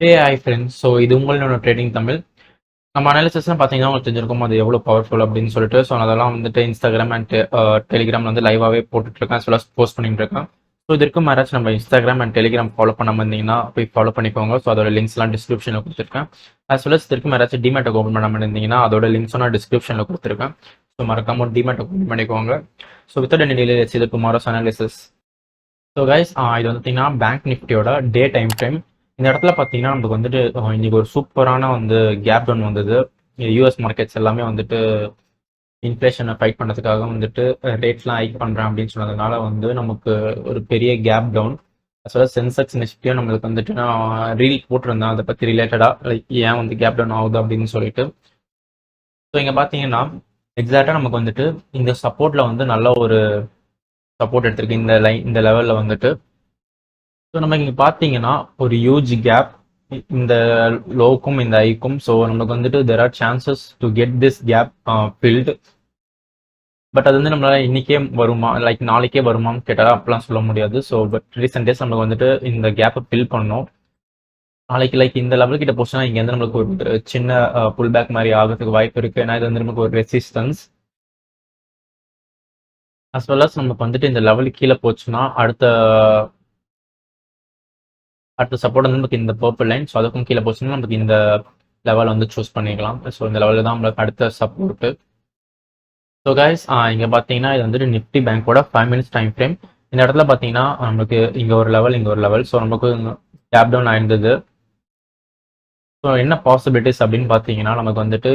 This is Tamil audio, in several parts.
Hi friends. ஸோ இது உங்களோட ட்ரேடிங் தமிழ். நம்ம அனாலிசிஸ்லாம் பார்த்தீங்கன்னா உங்களுக்கு தெரிஞ்சிருக்கும் அது எவ்வளோ பவர்ஃபுல் அப்படின்னு சொல்லிட்டு. ஸோ அதெல்லாம் வந்துட்டு இன்ஸ்டாகிராம் அண்ட் டெலிகிராம் வந்து லைவாகவே போட்டுட்ருக்கேன், as well as போஸ்ட் பண்ணிட்டு இருக்கேன். ஸோ இதற்கும் யாராச்சும் நம்ம இன்ஸ்டாகிராம் அண்ட் டெலிகிராம் ஃபாலோ பண்ணாமல் இருந்தீங்கன்னா போய் ஃபாலோ பண்ணிக்கோங்க. ஸோ அதோட லிங்க்ஸ்லாம் டிஸ்கிரிப்ஷனில் கொடுத்துருக்கேன். as well as இதற்கும் யாராச்சும் டிமேட் ஓப்பன் பண்ணாமல் இருந்தீங்கன்னா அதோட லிங்க்ஸும் நான் டிஸ்கிரிப்ஷனில் கொடுத்துருக்கேன். ஸோ மறக்காம டிமேட் ஓப்பன் பண்ணிக்கோங்க. So without any delay let's இது டுமாரோஸ் அனாலிசிஸ். ஸோ கைஸ், இது வந்து பார்த்தீங்கன்னா பேங்க் நிஃப்டியோட டே டைம் ஃப்ரேம். இந்த இடத்துல பார்த்தீங்கன்னா நமக்கு வந்துட்டு இன்னைக்கு ஒரு சூப்பரான வந்து கேப் டவுன் வந்தது. யூஎஸ் மார்க்கெட்ஸ் எல்லாமே வந்துட்டு இன்ஃப்ளேஷனை ஃபைட் பண்ணுறதுக்காக வந்துட்டு ரேட்ஸ்லாம் ஹைக் பண்ணுறேன் அப்படின்னு சொன்னதுனால வந்து நமக்கு ஒரு பெரிய கேப் டவுன். அதாவது சென்செக்ஸ் நிஃப்டியும் நம்மளுக்கு வந்துட்டு நான் ரீல் போட்டிருந்தேன் அதை பற்றி ரிலேட்டடாக, லைக் ஏன் வந்து கேப் டவுன் ஆகுது அப்படின்னு சொல்லிட்டு. ஸோ இங்கே பார்த்தீங்கன்னா எக்ஸாக்டாக நமக்கு வந்துட்டு இந்த சப்போர்ட்டில் வந்து நல்ல ஒரு சப்போர்ட் எடுத்திருக்கு இந்த லெவலில் வந்துட்டு. ஸோ நம்ம இங்கே பார்த்தீங்கன்னா ஒரு ஹியூஜ் கேப் இந்த லோக்கும் இந்த ஐக்கும். ஸோ நமக்கு வந்துட்டு there are chances to get this gap filled. But அது வந்து நம்மளால இன்னைக்கே வருமா, லைக் நாளைக்கே வருமான்னு கேட்டால் அப்படிலாம் சொல்ல முடியாது. ஸோ பட் ரீசெண்ட் டேஸ் நமக்கு வந்துட்டு இந்த கேப்பை ஃபில் பண்ணோம். நாளைக்கு லைக் இந்த லெவல் கிட்ட போச்சுன்னா இங்கே வந்து நம்மளுக்கு ஒரு சின்ன புல் பேக் மாதிரி ஆகிறதுக்கு வாய்ப்பு இருக்குது. ஏன்னா இது வந்து நமக்கு ஒரு ரெசிஸ்டன்ஸ். அஸ் வெல் அஸ் நமக்கு வந்துட்டு இந்த லெவலுக்கு கீழே போச்சுன்னா அடுத்த சப்போர்ட் வந்து நமக்கு இந்த பர்பிள் லைன். ஸோ அதுக்கும் கீழே போச்சுன்னா நமக்கு இந்த லெவல் வந்து சூஸ் பண்ணிக்கலாம். ஸோ இந்த லெவலில் தான் நம்மளுக்கு அடுத்த சப்போர்ட்டு. ஸோ கைஸ், இங்கே பார்த்தீங்கன்னா இது வந்துட்டு நிஃப்டி பேங்கோட 5 minutes டைம் ஃப்ரேம். இந்த இடத்துல பார்த்தீங்கன்னா நமக்கு இங்கே ஒரு லெவல், இங்கே ஒரு லெவல். ஸோ நமக்கு கேப் டவுன் ஆயிருந்தது. ஸோ என்ன பாசிபிலிட்டிஸ் அப்படின்னு பார்த்தீங்கன்னா நமக்கு வந்துட்டு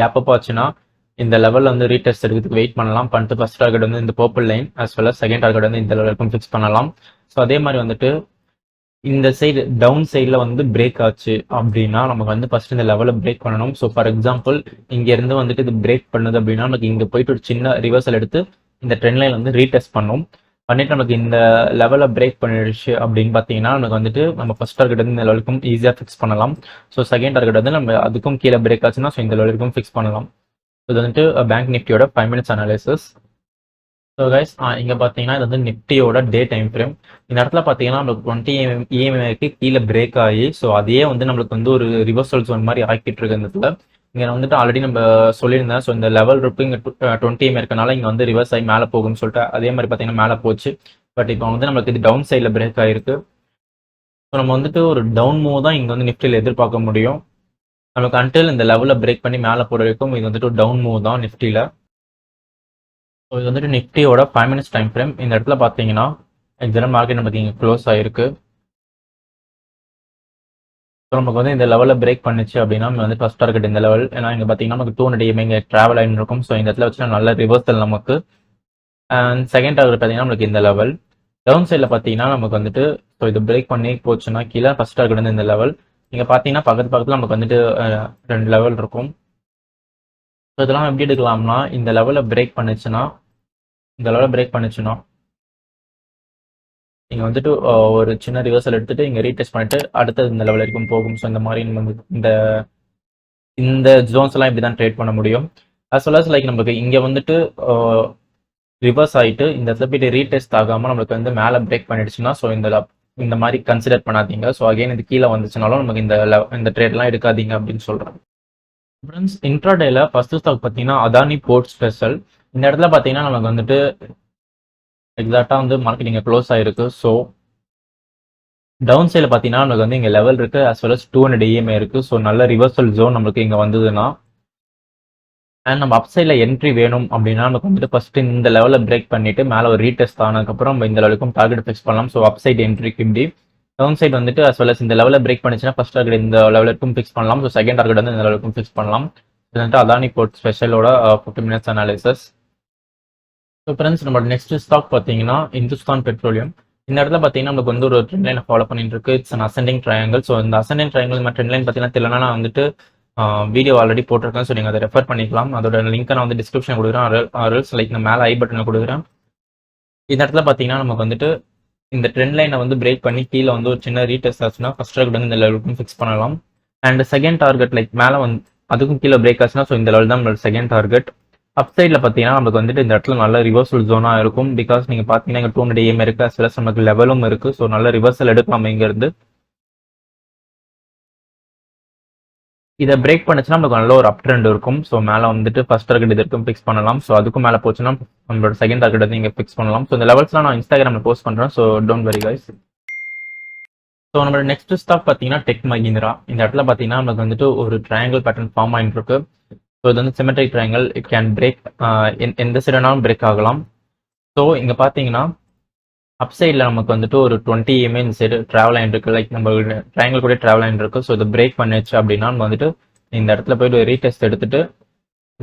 கேப் அப் ஆச்சுன்னா இந்த லெவலில் வந்து ரீடெஸ்ட் எடுக்கிறதுக்கு வெயிட் பண்ணலாம். பண்ணிட்டு ஃபர்ஸ்ட் டார்கெட் வந்து இந்த purple line, as well as second target வந்து இந்த லெவலுக்கும் ஃபிக்ஸ் பண்ணலாம். ஸோ அதே மாதிரி வந்துட்டு இந்த சைடு டவுன் சைடில் வந்து பிரேக் ஆச்சு அப்படின்னா நமக்கு வந்து ஃபர்ஸ்ட் இந்த லெவலில் பிரேக் பண்ணணும். ஸோ ஃபார் எக்ஸாம்பிள் இங்கேருந்து வந்துட்டு இது பிரேக் பண்ணுது அப்படின்னா நமக்கு இங்கே போயிட்டு ஒரு சின்ன ரிவர்சல் எடுத்து இந்த ட்ரெண்ட் லைன் வந்து ரீடெஸ்ட் பண்ணும். பண்ணிட்டு நமக்கு இந்த லெவலில் பிரேக் பண்ணிடுச்சு அப்படின்னு பார்த்தீங்கன்னா நமக்கு வந்துட்டு நம்ம ஃபர்ஸ்ட் டார்கெட் வந்து இந்த லெவலுக்கும் ஈஸியாக ஃபிக்ஸ் பண்ணலாம். ஸோ செகண்ட் டார்கெட் வந்து நம்ம அதுக்கும் கீழே பிரேக் ஆச்சுன்னா ஸோ இந்த லெவலுக்கும் ஃபிக்ஸ் பண்ணலாம். இது வந்துட்டு பேங்க் நிஃப்டியோட 5 minutes அனாலிசிஸ். ஸோ கைஸ், இங்கே பார்த்தீங்கன்னா இது வந்து நிஃப்டியோட டே டைம் ஃப்ரேம். இந்த இடத்துல பார்த்தீங்கன்னா நம்மளுக்கு 20 EMAக்கு கீழே பிரேக் ஆகி ஸோ அதையே வந்து நம்மளுக்கு வந்து ஒரு ரிவர்சல் ஜோன் மாதிரி ஆக்கிட்டு இருக்கு. இந்த இடத்துல இங்கே வந்துட்டு ஆல்ரெடி நம்ம சொல்லியிருந்தேன். ஸோ இந்த லெவல் இருக்கு இங்கே 20 EMA இருக்கனால இங்கே வந்து ரிவர்ஸ் ஆகி மேலே போகும்னு சொல்லிட்டு அதே மாதிரி பார்த்தீங்கன்னா மேலே போச்சு. பட் இப்போ வந்து நம்மளுக்கு இது டவுன் சைடில் பிரேக் ஆகிருக்கு. ஸோ நம்ம வந்துட்டு ஒரு டவுன் மூவ் தான் இங்கே வந்து நிஃப்டியில் எதிர்பார்க்க முடியும். நமக்கு அன்டில் இந்த லெவலில் பிரேக் பண்ணி மேலே போகிற வரைக்கும் இது வந்துட்டு ஒரு டவுன் மூவ் தான் நிஃப்டியில். ஸோ இது வந்துட்டு நிஃப்டியோட 5 minutes டைம் ஃப்ரேம். இந்த இடத்துல பார்த்தீங்கன்னா ஜெனரல் மார்க்கெட் நமக்கு இங்கே க்ளோஸ் ஆகிருக்கு. ஸோ நமக்கு வந்து இந்த லெவலில் பிரேக் பண்ணிச்சு அப்படின்னா நம்ம வந்து ஃபர்ஸ்ட் டார்கெட் இந்த லெவல். ஏன்னா இங்கே பார்த்தீங்கன்னா நமக்கு 200 EMA இங்கே ட்ராவல் ஆகிட்டு இருக்கும். ஸோ இந்த இடத்துல வச்சுன்னா நல்ல ரிவர்சல் நமக்கு. அண்ட் செகண்ட் டார்கெட் பார்த்தீங்கன்னா நமக்கு இந்த லெவல். டவுன் சைடில் பார்த்தீங்கன்னா நமக்கு வந்துட்டு ஸோ இது பிரேக் பண்ணி போச்சுன்னா கீழே ஃபர்ஸ்ட் டார்கெட் வந்து இந்த லெவல். இங்கே பார்த்தீங்கன்னா பக்கத்தில் நமக்கு வந்துட்டு 2 லெவல் இருக்கும். ஸோ இதெல்லாம் எப்படி எடுக்கலாம்னா இந்த லெவலில் பிரேக் பண்ணுச்சுன்னா நீங்கள் வந்துட்டு ஒரு சின்ன ரிவர்சல் எடுத்துட்டு இங்கே ரீடெஸ்ட் பண்ணிட்டு அடுத்தது இந்த லெவல் வரைக்கும் போகும். ஸோ இந்த மாதிரி நம்ம இந்த ஜோன்ஸ் எல்லாம் இப்படி தான் ட்ரேட் பண்ண முடியும். அஸ் வெல் அஸ் லைக் நமக்கு இங்கே வந்துட்டு ரிவர்ஸ் ஆகிட்டு இந்த இடத்துல போய்ட்டு ரீடெஸ்ட் ஆகாமல் நம்மளுக்கு வந்து மேலே பிரேக் பண்ணிடுச்சுன்னா ஸோ இந்த மாதிரி கன்சிடர் பண்ணாதீங்க. ஸோ அகைன் இது கீழே வந்துச்சுனாலும் நமக்கு இந்த ட்ரேட்லாம் எடுக்காதீங்க அப்படின்னு சொல்கிறேன். ஃப்ரெண்ட்ஸ், இன்ட்ராடேல ஃபர்ஸ்ட் ஸ்டாக் பார்த்தீங்கன்னா அதானி போர்ட் ஸ்பெஷல். இந்த இடத்துல பார்த்தீங்கன்னா நமக்கு வந்துட்டு எக்ஸாக்டாக வந்து மார்க்கெட் இங்கே க்ளோஸ் ஆகிருக்கு. ஸோ டவுன் சைடில் பார்த்தீங்கன்னா நமக்கு வந்து இங்கே லெவல் இருக்குது, அஸ் வெல் அஸ் 200 EMA இருக்குது. ஸோ நல்ல ரிவர்சல் ஜோன் நம்மளுக்கு இங்கே வந்ததுன்னா அண்ட் நம்ம அப் சைடில் என்ட்ரி வேணும் அப்படின்னா நமக்கு வந்துட்டு ஃபர்ஸ்ட் இந்த லெவலில் பிரேக் பண்ணிட்டு மேலே ஒரு ரீடெஸ்ட் ஆனதுக்கப்புறம் நம்ம இந்த லெவலுக்கும் டார்கெட் ஃபிக்ஸ் பண்ணலாம். ஸோ அப் சைடு என்ட்ரிக்கு இப்படி டவுன் சைடு வந்துட்டு அஸ் வெல் அஸ் இந்த லெவலில் பிரேக் பண்ணிச்சுன்னா ஃபர்ஸ்ட் டார்கெட் இந்த லெவலுக்கும் ஃபிக்ஸ் பண்ணலாம். ஸோ செகண்ட் டார்கெட் வந்து இந்த லெவலுக்கும் ஃபிக்ஸ் பண்ணலாம். இது வந்துட்டு அதானி போர்ட் ஸ்பெஷலோட 15 minutes அனாலிசிஸ். ஸோ ஃப்ரெண்ட்ஸ், நம்மளோட நெக்ஸ்ட் ஸ்டாக் பார்த்தீங்கன்னா இந்துஸ்தான் பெட்ரோலியம். இந்த இடத்துல பார்த்தீங்கன்னா நமக்கு வந்து ஒரு ட்ரெண்ட் லைனை ஃபாலோ பண்ணிட்டு இருக்கு. It's an ascending triangle. So இந்த அசெண்டிங் ட்ரையாங்கிள் இந்த ட்ரெண்ட் லைன் பார்த்தீங்கன்னா தெரியலனா நான் வந்துட்டு வீடியோ ஆல்ரெடி போட்டிருக்கேன். ஸோ நீங்கள் அதை ரெஃபர் பண்ணிக்கலாம். அதோட லிங்க்கை நான் வந்து டிஸ்கிரிப்ஷன் கொடுக்குறேன், ஆர்எல்ஸ் லைக் நான் மேலே ஐ பட்டனை கொடுக்குறேன். இந்த இடத்துல பார்த்தீங்கன்னா நமக்கு வந்துட்டு இந்த ட்ரெண்ட் லைனை வந்து பிரேக் பண்ணி கீழே வந்து ஒரு சின்ன ரீடெஸ்ட் ஆச்சுன்னா ஃபர்ஸ்ட் டார்கெட் வந்து இந்த லெவலுக்கும் ஃபிக்ஸ் பண்ணலாம். அண்ட் செகண்ட் டார்கெட் லைக் மேலே வந்து அதுக்கும் கீழே பிரேக் ஆச்சுன்னா ஸோ இந்த லெவல் தான் நம்மளோட செகண்ட் டார்கெட். அப் சைடில் பார்த்தீங்கன்னா நமக்கு வந்துட்டு இந்த இடத்துல நல்ல ரிவர்சல் ஜோனாக இருக்கும். பிகாஸ் நீங்கள் பார்த்தீங்கன்னா இங்கே 200 EMA இருக்குது, அஸ் வெல் அஸ் நமக்கு லெவலும் இருக்குது. ஸோ நல்ல ரிவர்சல் எடுக்கலாம் இங்கேருந்து. இதை பிரேக் பண்ணுச்சுன்னா நமக்கு நல்ல ஒரு அப் ட்ரெண்ட் இருக்கும். ஸோ மேலே வந்துட்டு ஃபர்ஸ்ட் டார்கெட் இதற்கும் ஃபிக்ஸ் பண்ணலாம். ஸோ அதுக்கும் மேலே போச்சுன்னா நம்மளோட செகண்ட் டார்கெட் வந்து இங்கே ஃபிக்ஸ் பண்ணலாம். ஸோ இந்த லெவல்ஸ்லாம் நான் இன்ஸ்டாகிராமில் போஸ்ட் பண்ணுறேன். So don't worry guys. So நம்மளோட நெக்ஸ்ட் ஸ்டாக் பார்த்தீங்கன்னா டெக் மஹிந்திரா. இந்த இடத்துல பார்த்தீங்கன்னா நமக்கு வந்துட்டு ஒரு ட்ரையாங்கிள் பேட்டர்ன் ஃபார்ம் ஆகிட்டு இருக்கு. ஸோ இது வந்து symmetric triangle. It can break, எந்த சைடுனாலும் பிரேக் ஆகலாம். ஸோ இங்கே பார்த்தீங்கன்னா அப் சைடில் நமக்கு வந்துட்டு ஒரு 20 EMA இந்த சைடு ட்ராவல் ஆகிட்டு இருக்கு. லைக் நம்ம ட்ரையாங்கிள் கூட ட்ராவல் ஆகிட்டு இருக்கு. ஸோ இது பிரேக் பண்ணிச்சு அப்படின்னா நம்ம வந்துட்டு இந்த இடத்துல போயிட்டு ரீடெஸ்ட் எடுத்துட்டு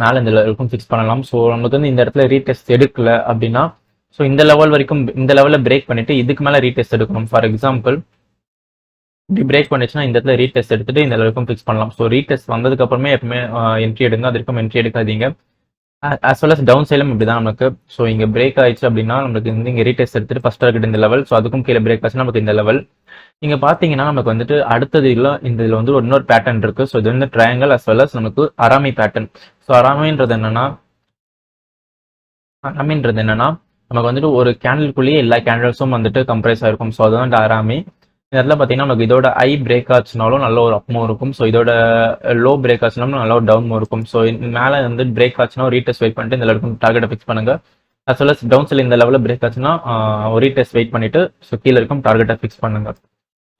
மேலே இந்த லெவலுக்கும் ஃபிக்ஸ் பண்ணலாம். ஸோ நமக்கு வந்து இந்த இடத்துல ரீடெஸ்ட் எடுக்கல அப்படின்னா ஸோ இந்த லெவல் வரைக்கும் இந்த லெவலில் பிரேக் பண்ணிட்டு இதுக்கு மேலே ரீடெஸ்ட் எடுக்கணும். ஃபார் எக்ஸாம்பிள் இப்படி பிரேக் பண்ணிச்சுன்னா இந்த இடத்துல ரீடெஸ்ட் எடுத்துட்டு இந்த லெவலுக்கும் ஃபிக்ஸ் பண்ணலாம். ஸோ ரீடெஸ்ட் வந்ததுக்கு அப்புறமே எப்பவுமே என்ட்ரி எடுங்க, அது வரைக்கும் என்ட்ரி எடுக்காதீங்க. ஆஸ் வெல் அஸ் டவுன் சைடும் இப்படி தான் நமக்கு. ஸோ இங்கே பிரேக் ஆயிடுச்சு அப்படின்னா நமக்கு வந்து இங்கே ரீடெஸ்ட் எடுத்துட்டு ஃபர்ஸ்ட் டார்கெட் இந்த லெவல். ஸோ அதுக்கும் கீழே பிரேக் ஆச்சுன்னா நமக்கு இந்த லெவல். இங்கே பார்த்தீங்கன்னா நமக்கு வந்துட்டு அடுத்தது இல்லை, இந்த இதில் வந்து இன்னொரு பேட்டர்ன் இருக்கு. ஸோ இது வந்து ட்ரையாங்கல் அஸ் வெல் அஸ் நமக்கு அராமி பேட்டர்ன். ஸோ அராமின்றது என்னன்னா நமக்கு வந்துட்டு ஒரு கேண்டிலுக்குள்ளேயே எல்லா கேண்டில்ஸும் வந்துட்டு கம்ப்ரைஸ் ஆயிருக்கும். ஸோ அதுதான் அராமி. இந்த இடத்துல பார்த்தீங்கன்னா நமக்கு இதோட ஐ பிரேக் ஆச்சுனாலும் நல்ல ஒரு அப்மோ இருக்கும். ஸோ இதோட லோ பிரேக் ஆச்சுனாலும் நல்ல ஒரு டவுன் இருக்கும். ஸோ மேலே வந்து பிரேக் ஆச்சுன்னா ரீடெஸ்ட் வெயிட் பண்ணிட்டு இந்த லெவலுக்கு டார்கெட்டை ஃபிக்ஸ் பண்ணுங்க. அஸ் வெல் அஸ் டவுன் சைடில் இந்த லெவலில் பிரேக் ஆச்சுன்னா ஒரு ரீடெஸ்ட் வெயிட் பண்ணிட்டு ஸோ கீழே இருக்கும் டார்கெட்டை ஃபிக்ஸ் பண்ணுங்க.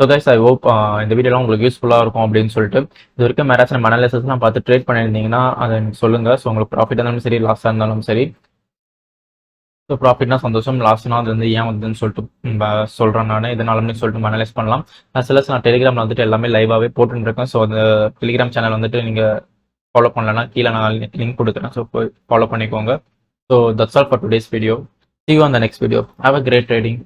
ஸோ கைஸ் ஐ ஹோப் இந்த வீடியோலாம் உங்களுக்கு யூஸ்ஃபுல்லாக இருக்கும் அப்படின்னு சொல்லிட்டு இது வரைக்கும் யாராச்சும் நம்ம அனாலிசிஸ்லாம் பார்த்து ட்ரேட் பண்ணியிருந்தீங்கன்னா அதை எனக்கு சொல்லுங்கள். ஸோ உங்களுக்கு ப்ராஃபிட் இருந்தாலும் சரி, லாஸாக இருந்தாலும் சரி. ஸோ ப்ராஃபிட்னா சந்தோஷம், லாஸ்ட்னா அது வந்து ஏன் வந்துன்னு சொல்லிட்டு சொல்கிறேன் நான். இதனாலுமே சொல்லிட்டு அனலைஸ் பண்ணலாம். அஸ் வெல் அஸ் நான் டெலிகிராமில் வந்துட்டு எல்லாமே லைவாகவே போட்டுருக்கேன். ஸோ அந்த டெலிகிராம் சேனல் வந்துட்டு நீங்கள் ஃபாலோ பண்ணலன்னா கீழே நான் லிங்க் கொடுக்குறேன். ஸோ போய் ஃபாலோ பண்ணிக்கோங்க. So that's all for today's video. See you on the next video. Have a great trading.